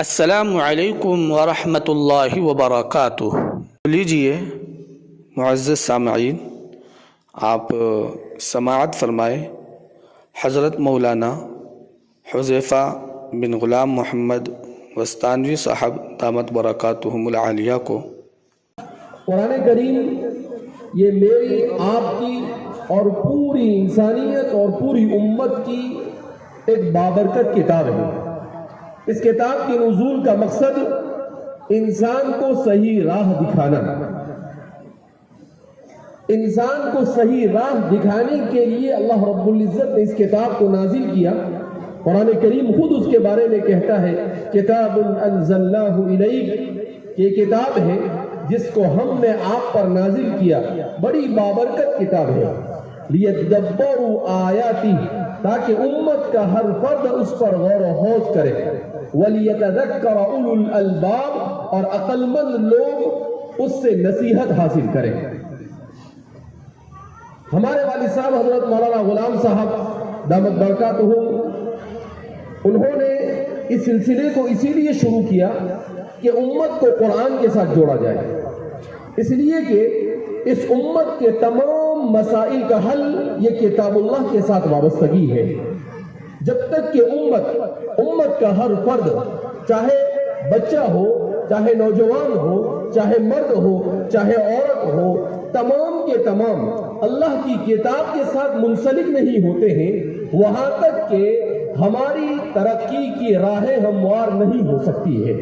السلام علیکم ورحمۃ اللہ وبرکاتہ۔ لیجیے معزز سامعین، آپ سماعت فرمائے حضرت مولانا حذیفہ بن غلام محمد وستانوی صاحب دامت برکاتہم العالیہ کو۔ قرآن کریم یہ میری، آپ کی اور پوری انسانیت اور پوری امت کی ایک بابرکت کتاب ہے۔ اس کتاب کے نزول کا مقصد انسان کو صحیح راہ دکھانا۔ انسان کو صحیح راہ دکھانے کے لیے اللہ رب العزت نے اس کتاب کو نازل کیا۔ قرآن کریم خود اس کے بارے میں کہتا ہے کتاب انزلناہ الیک، یہ کتاب ہے جس کو ہم نے آپ پر نازل کیا، بڑی بابرکت کتاب ہے۔ لیدبروا آیاتہ، تاکہ امت کا ہر فرد اس پر غور و خوض کرے۔ ولیتذکر اولو الالباب، اور عقل مند لوگ اس سے نصیحت حاصل کریں۔ ہمارے والد صاحب حضرت مولانا غلام صاحب دامت برکاتہم، انہوں نے اس سلسلے کو اسی لیے شروع کیا کہ امت کو قرآن کے ساتھ جوڑا جائے، اس لیے کہ اس امت کے تمام مسائل کا حل یہ کتاب اللہ کے ساتھ وابستگی ہے۔ جب تک کہ امت کا ہر فرد، چاہے بچہ ہو، چاہے نوجوان ہو، چاہے مرد ہو، چاہے عورت ہو، تمام کے تمام اللہ کی کتاب کے ساتھ منسلک نہیں ہوتے ہیں، وہاں تک کہ ہماری ترقی کی راہیں ہموار نہیں ہو سکتی ہے۔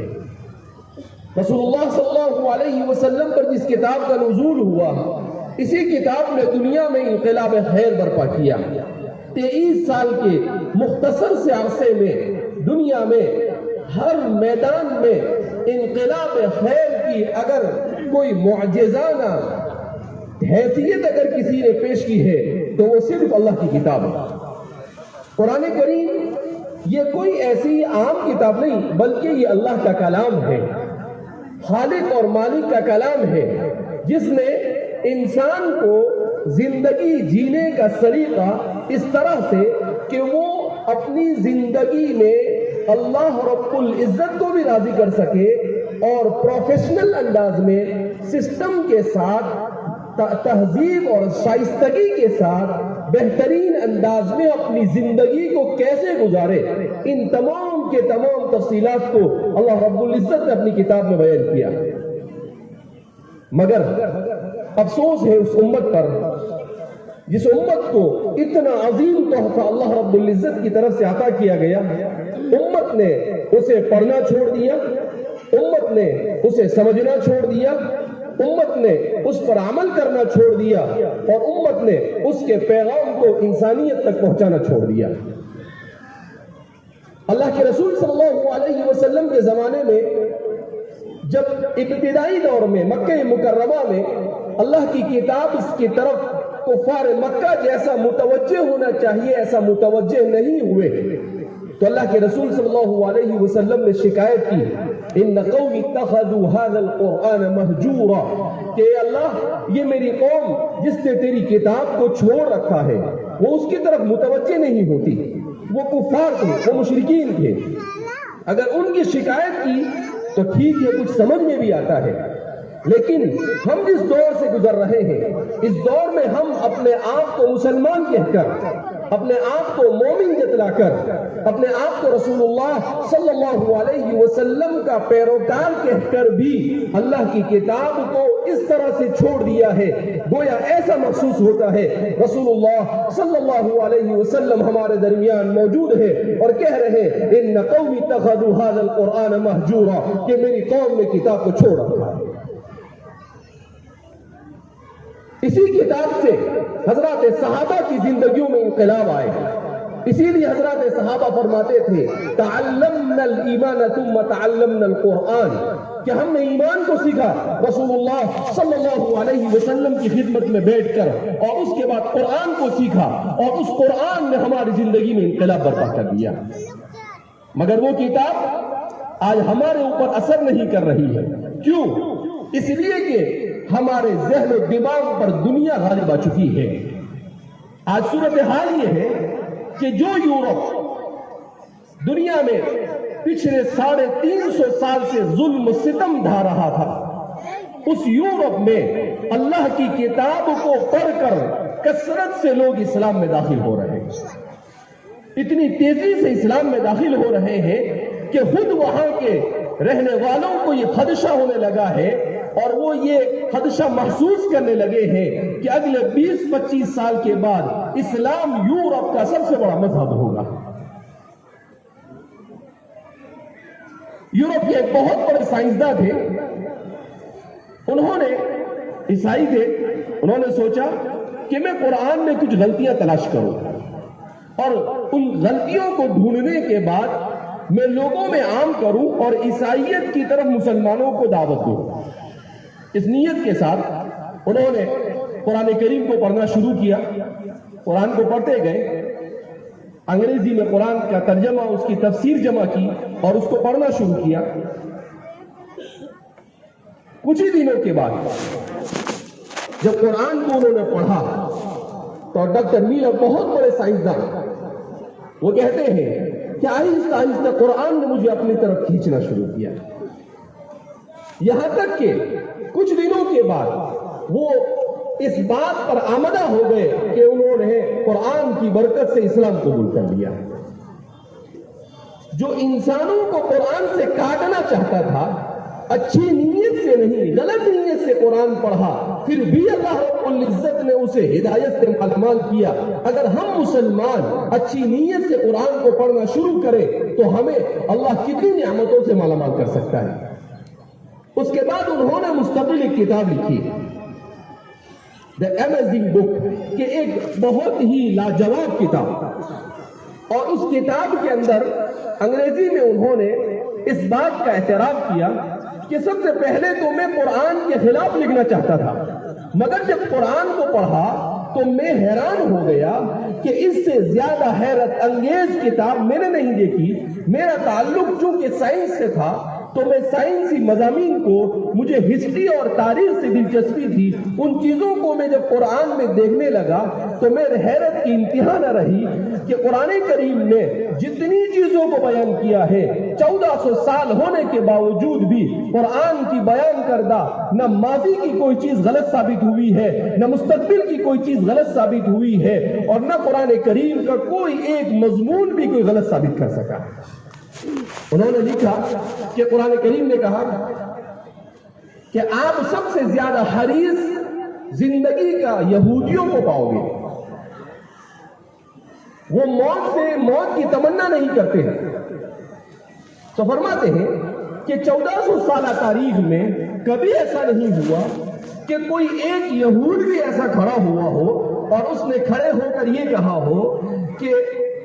رسول اللہ صلی اللہ علیہ وسلم پر جس کتاب کا نزول ہوا، اسی کتاب نے دنیا میں انقلاب خیر برپا کیا۔ 23 سال کے مختصر سے عرصے میں دنیا میں ہر میدان میں انقلاب خیر کی اگر کوئی معجزانہ حیثیت اگر کسی نے پیش کی ہے تو وہ صرف اللہ کی کتاب ہے۔ قرآن کریم یہ کوئی ایسی عام کتاب نہیں، بلکہ یہ اللہ کا کلام ہے، خالق اور مالک کا کلام ہے، جس نے انسان کو زندگی جینے کا سلیقہ اس طرح سے کہ وہ اپنی زندگی میں اللہ رب العزت کو بھی راضی کر سکے اور پروفیشنل انداز میں سسٹم کے ساتھ، تہذیب اور شائستگی کے ساتھ بہترین انداز میں اپنی زندگی کو کیسے گزارے، ان تمام کے تمام تفصیلات کو اللہ رب العزت نے اپنی کتاب میں بیان کیا۔ مگر افسوس ہے اس امت پر جس امت کو اتنا عظیم تحفہ اللہ رب العزت کی طرف سے عطا کیا گیا، امت نے اسے پڑھنا چھوڑ دیا، امت نے اسے سمجھنا چھوڑ دیا، امت نے اس پر عمل کرنا چھوڑ دیا، اور امت نے اس کے پیغام کو انسانیت تک پہنچانا چھوڑ دیا۔ اللہ کے رسول صلی اللہ علیہ وسلم کے زمانے میں جب ابتدائی دور میں مکہ مکرمہ میں اللہ کی کتاب اس کی طرف کفار مکہ جیسا متوجہ ہونا چاہیے ایسا متوجہ نہیں ہوئے، تو اللہ کے رسول صلی اللہ علیہ وسلم نے شکایت کی، ان قوم اتخذوا هذا القرآن مہجورا، کہ اے اللہ یہ میری قوم جس نے تیری کتاب کو چھوڑ رکھا ہے وہ اس کی طرف متوجہ نہیں ہوتی۔ وہ کفار تھے، وہ مشرکین تھے، اگر ان کی شکایت کی تو ٹھیک ہے، کچھ سمجھ میں بھی آتا ہے، لیکن ہم جس دور سے گزر رہے ہیں اس دور میں ہم اپنے آپ کو مسلمان کہہ کر، اپنے آپ کو مومن جتلا کر، اپنے آپ کو رسول اللہ صلی اللہ علیہ وسلم کا پیروکار کہہ کر بھی اللہ کی کتاب کو اس طرح سے چھوڑ دیا ہے، گویا ایسا محسوس ہوتا ہے رسول اللہ صلی اللہ علیہ وسلم ہمارے درمیان موجود ہے اور کہہ رہے ہیں ان قوم اتخذوا هذا القرآن مہجورا، کہ میری قوم نے کتاب کو چھوڑ رکھا ہے۔ اسی کتاب سے حضرات صحابہ کی زندگیوں میں انقلاب آئے، اسی لیے حضرات صحابہ فرماتے تھے تعلمنا الایمان ثم تعلمنا القرآن، کہ ہم نے ایمان کو سیکھا رسول اللہ صلی اللہ علیہ وسلم کی خدمت میں بیٹھ کر، اور اس کے بعد قرآن کو سیکھا، اور اس قرآن نے ہماری زندگی میں انقلاب برپا کر دیا۔ مگر وہ کتاب آج ہمارے اوپر اثر نہیں کر رہی ہے، کیوں؟ اس لیے کہ ہمارے ذہن و دماغ پر دنیا غالب آ چکی ہے۔ آج صورتحال یہ ہے کہ جو یورپ دنیا میں पिछले 350 साल से जुल्म सितम ढा रहा था, उस यूरोप में अल्लाह की किताब को पढ़कर कसरत से लोग इस्लाम में दाखिल हो रहे हैं। इतनी तेजी से इस्लाम में दाखिल हो रहे हैं कि खुद वहां के रहने वालों को ये खदशा होने लगा है और वो ये खदशा महसूस करने लगे हैं कि अगले 20-25 साल के बाद इस्लाम यूरोप का सबसे बड़ा मजहब होगा। यूरोप के एक बहुत बड़े साइंसदान थे, उन्होंने ईसाई थे, उन्होंने सोचा कि मैं कुरान में कुछ गलतियां तलाश करूं और उन गलतियों को ढूंढने के बाद मैं लोगों में आम करूं और ईसाइयत की तरफ मुसलमानों को दावत दूं। इस नीयत के साथ उन्होंने कुरान करीम को पढ़ना शुरू किया। कुरान को पढ़ते गए, अंग्रेजी में कुरान का तर्जमा, उसकी तफसीर जमा की और उसको पढ़ना शुरू किया। कुछ ही दिनों के बाद जब कुरान को उन्होंने पढ़ा तो डॉक्टर मीलर, बहुत बड़े साइंसदान, वो कहते हैं कि आहिस्ता आहिस्ता कुरान ने मुझे अपनी तरफ खींचना शुरू किया। यहां तक कि कुछ दिनों के बाद वो इस बात पर आमदा हो गए कि उन्होंने कुरान की बरकत से इस्लाम कबूल कर लिया। जो इंसानों को कुरान से काटना चाहता था, अच्छी नीयत से नहीं, गलत नीयत से कुरान पढ़ा, फिर भी अल्लाह रब्बुल इज्जत ने उसे हिदायत से मालामाल किया। अगर हम मुसलमान अच्छी नीयत से कुरान को पढ़ना शुरू करें तो हमें अल्लाह कितनी नियामतों से मालामाल कर सकता है। उसके बाद उन्होंने मुस्तकिल एक किताब लिखी, द अमेजिंग बुक, कि एक बहुत ही लाजवाब किताब। और उस किताब के अंदर अंग्रेजी में उन्होंने इस बात का एतराफ किया कि सबसे पहले तो मैं कुरान के खिलाफ लिखना चाहता था, मगर जब कुरान को पढ़ा तो मैं हैरान हो गया कि इससे ज्यादा हैरत अंगेज किताब मैंने नहीं देखी। मेरा ताल्लुक चूंकि साइंस से था तो मैं साइंसी मजामीन को, मुझे हिस्ट्री और तारीख से दिलचस्पी थी, उन चीजों को मैं जब कुरान में देखने लगा तो मेरे हैरत की इंतहा न रही कि कुरान करीम ने जितनी चीजों को बयान किया है, 1400 साल होने के बावजूद भी कुरान की बयान करदा न माजी की कोई चीज गलत साबित हुई है, न मुस्तकबिल की कोई चीज गलत साबित हुई है, और न कुरान करीम का कोई एक मजमून भी कोई गलत साबित कर सका। उन्होंने लिखा कि कुरान करीम ने कहा कि आप सबसे ज्यादा हरीस जिंदगी का यहूदियों को पाओगे। वो मौत की तमन्ना नहीं करते हैं। तो फरमाते हैं कि 1400 साल तारीख में कभी ऐसा नहीं हुआ कि कोई एक यहूद भी ऐसा खड़ा हुआ हो और उसने खड़े होकर ये कहा हो कि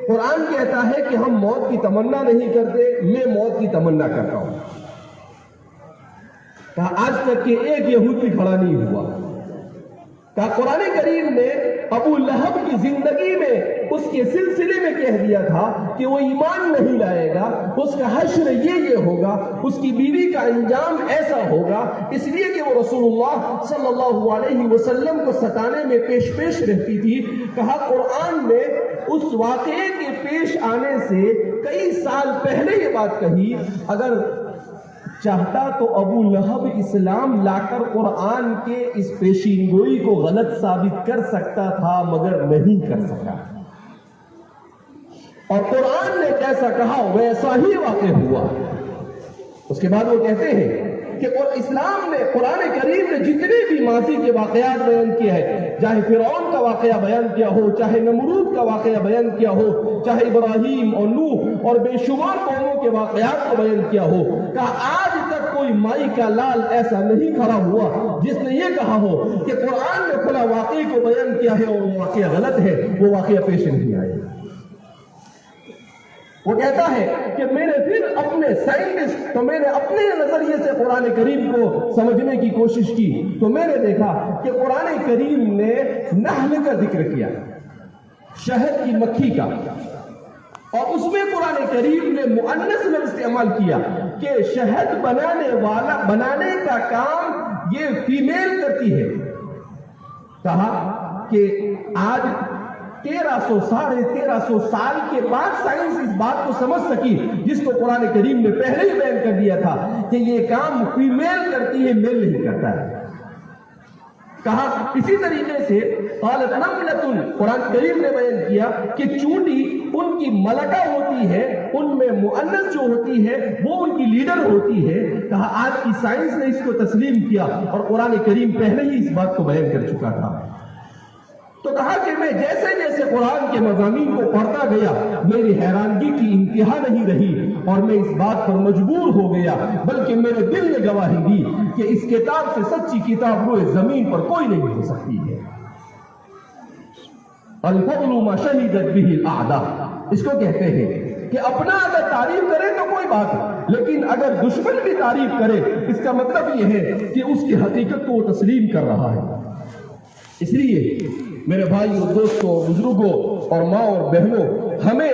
कुरान कहता है कि हम मौत की तमन्ना नहीं करते, मैं मौत की तमन्ना करता हूं। कहा आज तक के एक यहूद भी खड़ा नहीं हुआ। कहा कुरान करीम ने अबू लहब की जिंदगी में उसके सिलसिले में कह दिया था कि वो ईमान नहीं लाएगा, उसका हश्र ये होगा, उसकी बीवी का अंजाम ऐसा होगा, इसलिए कि वो रसूलुल्लाह सल्लल्लाहु अलैहि वसल्लम को सताने में पेश रहती थी। कहा कुरान ने उस वाक़े के पेश आने से कई साल पहले ये बात कही, अगर चाहता तो अबू लहब इस्लाम लाकर कुरान के इस पेशीनगोई को गलत साबित कर सकता था, मगर नहीं कर सका। और कुरान ने जैसा कहा वैसा ही वाक़या हुआ। उसके बाद वो कहते हैं कि इस्लाम ने, कुरान करीम ने जितने भी माजी के वाक़यात बयान किए हैं, चाहे फिरौन का वाक़या बयान किया हो, चाहे नमरूद का वाक़या बयान किया हो, चाहे इब्राहीम और नूह और बेशुमार कौमों के वाक़यात को बयान किया हो, कहा आज तक कोई माई का लाल ऐसा नहीं खड़ा हुआ जिसने ये कहा हो कि कुरान ने खुला वाक़े को बयान किया है और वो वाक़या गलत है, वो वाक़या पेश नहीं आया। वो कहता है कि मैंने फिर अपने साइंटिस्ट, तो मैंने अपने नजरिए से कुरान करीम को समझने की कोशिश की, तो मैंने देखा कि कुरान करीम ने नहल का जिक्र किया, शहद की मक्खी का, और उसमें कुरान करीम ने मुअन्नस में इस्तेमाल किया कि शहद बनाने का काम ये फीमेल करती है। कहा कि आज 1300 साढ़े 1300 साल के बाद साइंस इस बात को समझ सकी जिसको कुरान करीम ने पहले ही बयान कर दिया था कि ये काम फीमेल करती है, मेल नहीं करता है। कहा इसी तरीके से क़ालत नमलतुन, कुरान करीम ने बयान किया कि चूंटी उनकी मलका होती है, उनमें मुअन्नस जो होती है वो उनकी लीडर होती है। कहा आज की साइंस ने इसको तस्लीम किया और कुरान करीम पहले ही इस बात को बयान कर चुका था। तो कहा कि मैं जैसे जैसे कुरान के मज़ामीन को पढ़ता गया मेरी हैरानगी की इंतहा नहीं रही और मैं इस बात पर मजबूर हो गया, बल्कि मेरे दिल ने गवाही दी कि इस किताब से सच्ची किताब रोए जमीन पर कोई नहीं हो सकती है। अल-फ़ज़्लु मा शहिदत बिहिल आदा, इसको कहते हैं कि अपना अगर तारीफ करे तो कोई बात है, लेकिन अगर दुश्मन भी तारीफ करे इसका मतलब यह है कि उसकी हकीकत को वो तस्लीम कर रहा है। इसलिए मेरे भाइयों, दोस्तों, बुजुर्गों और माँ और बहनों, हमें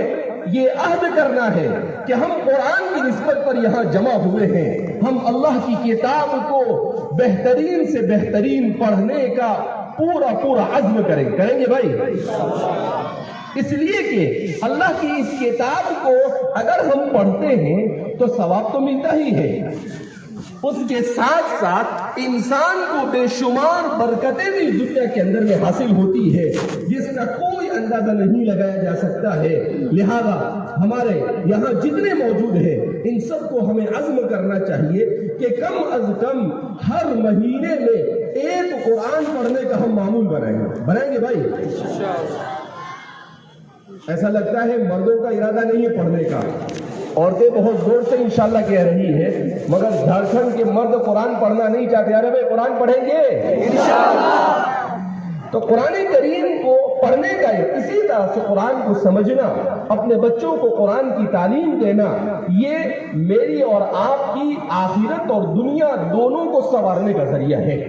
ये अहद करना है कि हम कुरान की निस्बत पर यहाँ जमा हुए हैं, हम अल्लाह की किताब को बेहतरीन से बेहतरीन पढ़ने का पूरा पूरा अज़्म करेंगे भाई, इसलिए कि अल्लाह की इस किताब को अगर हम पढ़ते हैं तो सवाब तो मिलता ही है, उसके साथ साथ इंसान को बेशुमार बरकतें भी दुनिया के अंदर में हासिल होती है जिसका कोई अंदाजा नहीं लगाया जा सकता है। लिहाजा हमारे यहाँ जितने मौजूद हैं इन सबको हमें अज़्म करना चाहिए कि कम अज कम हर महीने में एक कुरान पढ़ने का हम मामूल बनाएंगे भाई। ऐसा लगता है मर्दों का इरादा नहीं है पढ़ने का, औरतें बहुत जोर से इंशाल्लाह कह रही है, मगर झारखंड के मर्द कुरान पढ़ना नहीं चाहते। अरे भाई कुरान पढ़ेंगे इंशाल्लाह। तो कुरान करीम को पढ़ने का इसी तरह से कुरान को समझना, अपने बच्चों को कुरान की तालीम देना, ये मेरी और आपकी आखिरत और दुनिया दोनों को संवारने का जरिया है।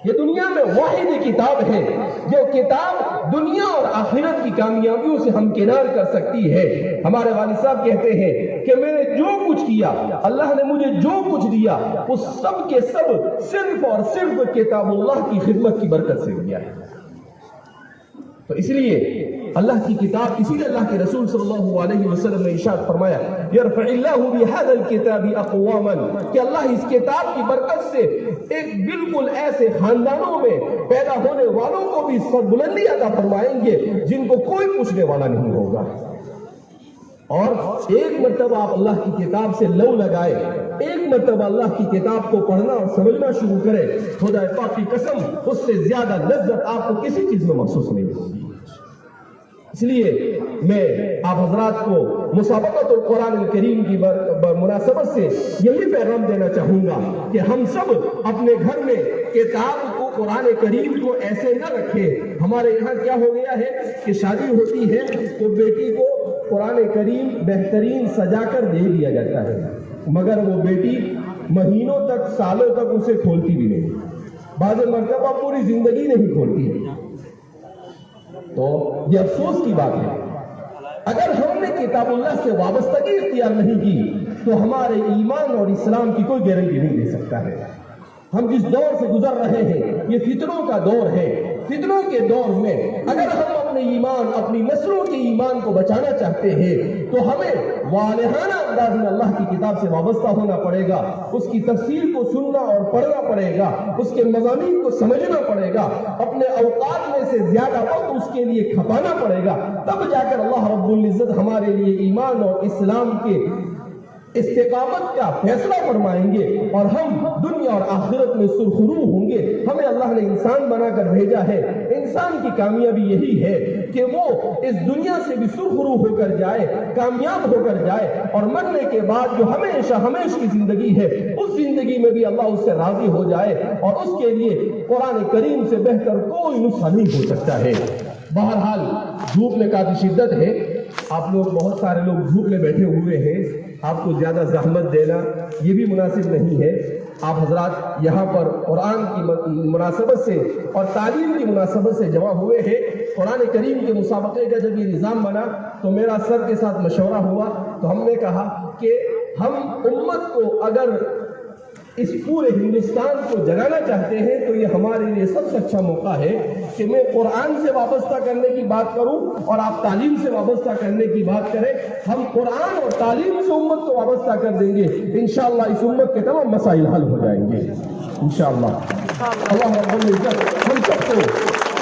ये दुनिया में वाहिद किताब है जो किताब दुनिया और आखिरत की कामयाबियों से हमकिनार कर सकती है। हमारे वालिद साहब कहते हैं कि मैंने जो कुछ किया, अल्लाह ने मुझे जो कुछ दिया, उस सब के सब सिर्फ और सिर्फ किताबुल्लाह की खिदमत की बरकत से दिया है। तो इसलिए अल्लाह की किताब, इसीलिए अल्लाह के रसूल सल्लल्लाहु अलैहि वसल्लम ने इरशाद फरमाया, यरफ़इल्लाहु बिहाज़ल किताबि अक़वामन, कि अल्लाह इस किताब की बरकत से एक बिल्कुल ऐसे खानदानों में पैदा होने वालों को भी बुलंदी अता फरमाएंगे जिनको कोई पूछने वाला नहीं होगा। और एक मरतबा आप अल्लाह की किताब से लौ लगाए, एक मरतबा अल्लाह की किताब को पढ़ना और समझना शुरू करें, खुदा पाक की कसम उससे ज्यादा लज्जत आपको किसी चीज में महसूस नहीं होगी। इसलिए मैं आप हजरात को मुसाबक़तुल कुरान करीम की मुनासबत से यही पैगाम देना चाहूंगा कि हम सब अपने घर में किताब को, कुरान करीम को ऐसे न रखें। हमारे यहाँ क्या हो गया है कि शादी होती है तो बेटी को कुरान करीम बेहतरीन सजाकर दे दिया जाता है, मगर वो बेटी महीनों तक, सालों तक उसे खोलती भी नहीं, बाद मर्तबा पूरी जिंदगी नहीं खोलती है। तो ये अफसोस की बात है। अगर हमने किताबुल्लाह से वाबस्तगी इख्तियार नहीं की तो हमारे ईमान और इस्लाम की कोई गारंटी नहीं दे सकता है। हम जिस दौर से गुजर रहे हैं ये फितनों का दौर है। फितनों के दौर में अगर हम अपने ईमान, अपनी नस्लों के ईमान को बचाना चाहते हैं तो हमें वालिहाना अंदाज में अल्लाह की किताब से वाबस्ता होना पड़ेगा, उसकी तफसीर को सुनना और पढ़ना पड़ेगा, उसके मज़ामीन को समझना पड़ेगा, अपने औकात में से ज्यादा वक्त उसके लिए खपाना पड़ेगा, तब जाकर अल्लाह रब्बुल इज्जत हमारे लिए ईमान और इस्लाम के इस्तिकामत का फैसला फरमाएंगे और हम दुनिया और आखिरत में सुरखरू होंगे। हमें अल्लाह ने इंसान बनाकर भेजा है, इंसान की कामयाबी यही है कि वो इस दुनिया से भी सुरखरू होकर जाए, कामयाब होकर जाए, और मरने के बाद जो हमेशा हमेशा की जिंदगी है उस जिंदगी में भी अल्लाह उससे राजी हो जाए, और उसके लिए कुरान करीम से बेहतर कोई नुस्खा नहीं हो सकता है। बहरहाल धूप में काफी शिद्दत है, आप लोग बहुत सारे लोग धूप में बैठे हुए हैं, आपको ज़्यादा ज़हमत देना ये भी मुनासिब नहीं है। आप हजरात यहाँ पर कुरान की मुनासबत से और तालीम की मुनासबत से जमा हुए हैं। कुरान करीम के मुसाबक़े का जब ये निज़ाम बना तो मेरा सर के साथ मशवरा हुआ, तो हमने कहा कि हम उम्मत को अगर اس پورے ہندوستان کو جگانا چاہتے ہیں تو یہ ہمارے لیے سب سے اچھا موقع ہے کہ میں قرآن سے وابستہ کرنے کی بات کروں اور آپ تعلیم سے وابستہ کرنے کی بات کریں. ہم قرآن اور تعلیم سے امت کو وابستہ کر دیں گے, انشاءاللہ اس امت کے تمام مسائل حل ہو جائیں گے انشاءاللہ. اللہ رب العزت ہم سب کو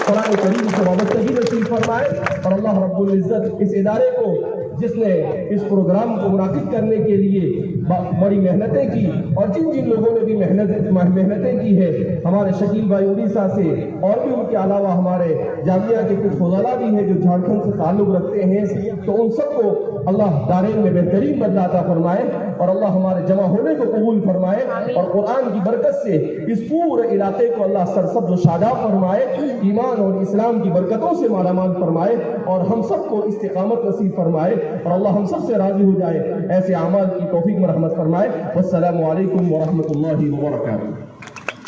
قرآن کریم سے وابستگی نصیب فرمائے, اور اللہ رب العزت اس ادارے کو جس نے اس پروگرام کو منعقد کرنے کے لیے بڑی محنتیں کی, اور جن جن لوگوں نے بھی محنتیں کی ہے, ہمارے شکیل بھائی اڑیسہ سے اور بھی ان کے علاوہ ہمارے جامعہ کے کچھ فضلاء بھی ہیں جو جھارکھنڈ سے تعلق رکھتے ہیں, تو ان سب کو اللہ دارین میں بہترین بدلہ عطا فرمائے, اور اللہ ہمارے جمع ہونے کو قبول فرمائے, اور قرآن کی برکت سے اس پورے علاقے کو اللہ سرسبز و شاداب فرمائے, ایمان اور اسلام کی برکتوں سے مالا مال فرمائے, اور ہم سب کو استقامت نصیب فرمائے, اور اللہ ہم سب سے راضی ہو جائے, ایسے اعمال کی توفیق مرحمت فرمائے. والسلام علیکم ورحمۃ اللہ وبرکاتہ.